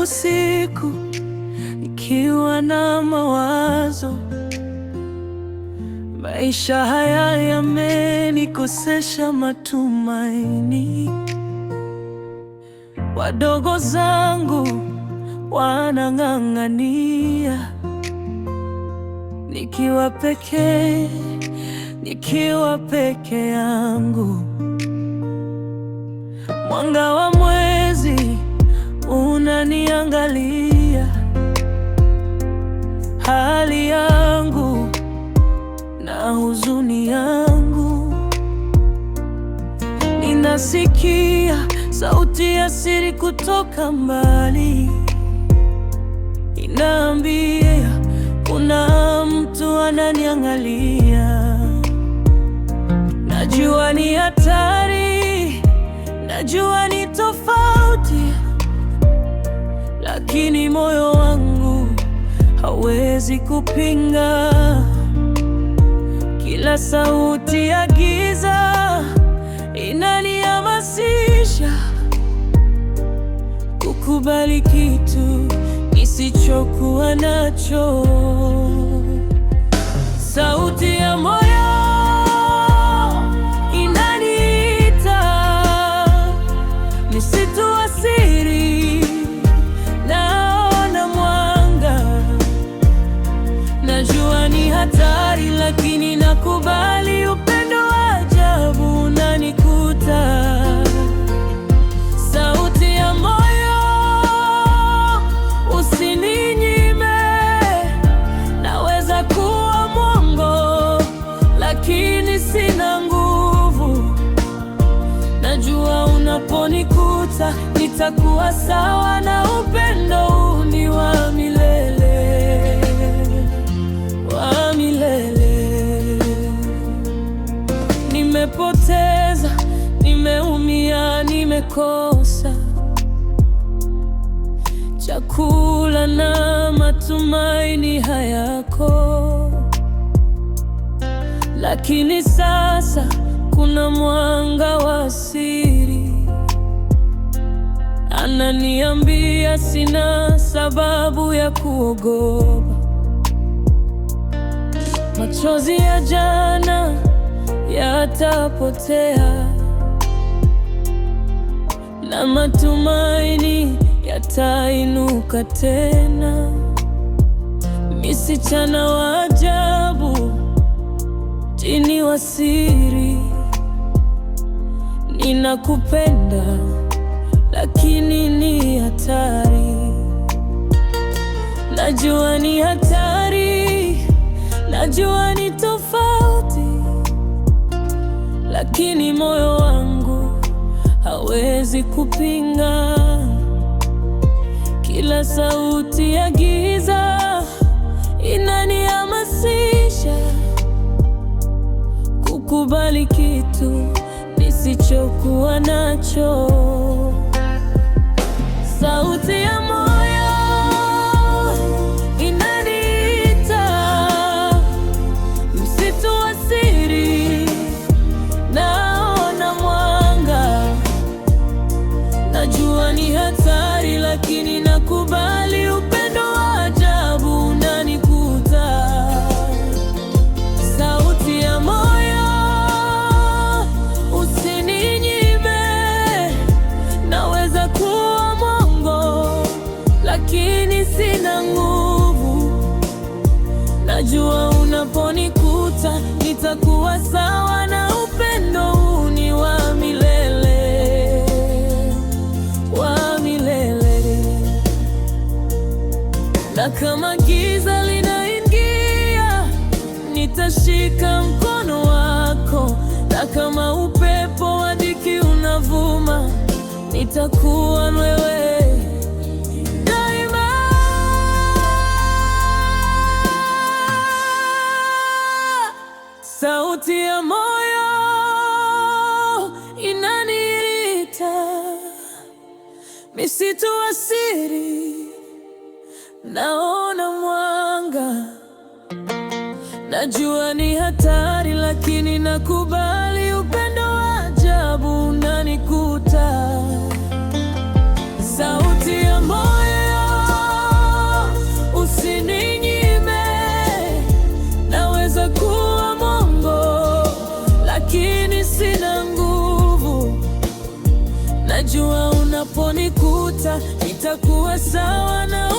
usiku nikiwa na mawazo. Maisha haya yamenikosesha matumaini. Wadogo zangu wanang'ang'ania, nikiwa peke yangu. Mwanga wa mwezi unaniangalia, hali yangu na huzuni yangu. Ninasikia sauti ya siri kutoka mbali, inaambia kuna mtu ananiangalia. Najua ni hatari, najua ni tofauti, lakini moyo wangu hawezi kupinga. Kila sauti ya giza inanihamasisha kukubali kitu nisichokuwa nacho. Sauti ya moyo inaniita, msitu wa siri, naona mwanga. Najua ni hatari, lakini nakubali. Upendo wa ajabu unanikuta. Sauti ya moyo, usininyime. Naweza kuwa mwongo, lakini sina nguvu. Najua unaponikuta nitakuwa sawa, na upendo huu ni wa milele, wa milele. Nimepoteza, nimeumia, nimekosa chakula na matumaini hayako, lakini sasa kuna mwanga wa siri, ananiambia sina sababu ya kuogopa. Machozi ya jana yatapotea, na matumaini yatainuka tena. Msichana wa ajabu, jini wa siri, ninakupenda lakini ni hatari. Najua ni hatari, najua ni tofauti, lakini moyo wangu hawezi kupinga. Kila sauti ya giza inanihamasisha kukubali kitu nisichokuwa nacho. Sauti ya moyo inaniita, msitu wa siri, naona mwanga. Najua ni hatari, lakini nakubali. Upendo wa ajabu unanikuta. Sauti ya moyo, usininyime. Naweza kuwa mwongo, lakini sina nguvu. Najua unaponikuta nitakuwa sawa, na upendo huu ni wa milele, wa milele. Na kama giza linaingia, nitashika mkono wako. Na kama upepo wa dhiki unavuma, nitakuwa na wewe daima. Sauti ya moyo inaniita, msitu wa siri, naona mwanga. Najua ni hatari, lakini nakubali. Upendo wa ajabu unanikuta. Sauti ya moyo itakuwa sawa na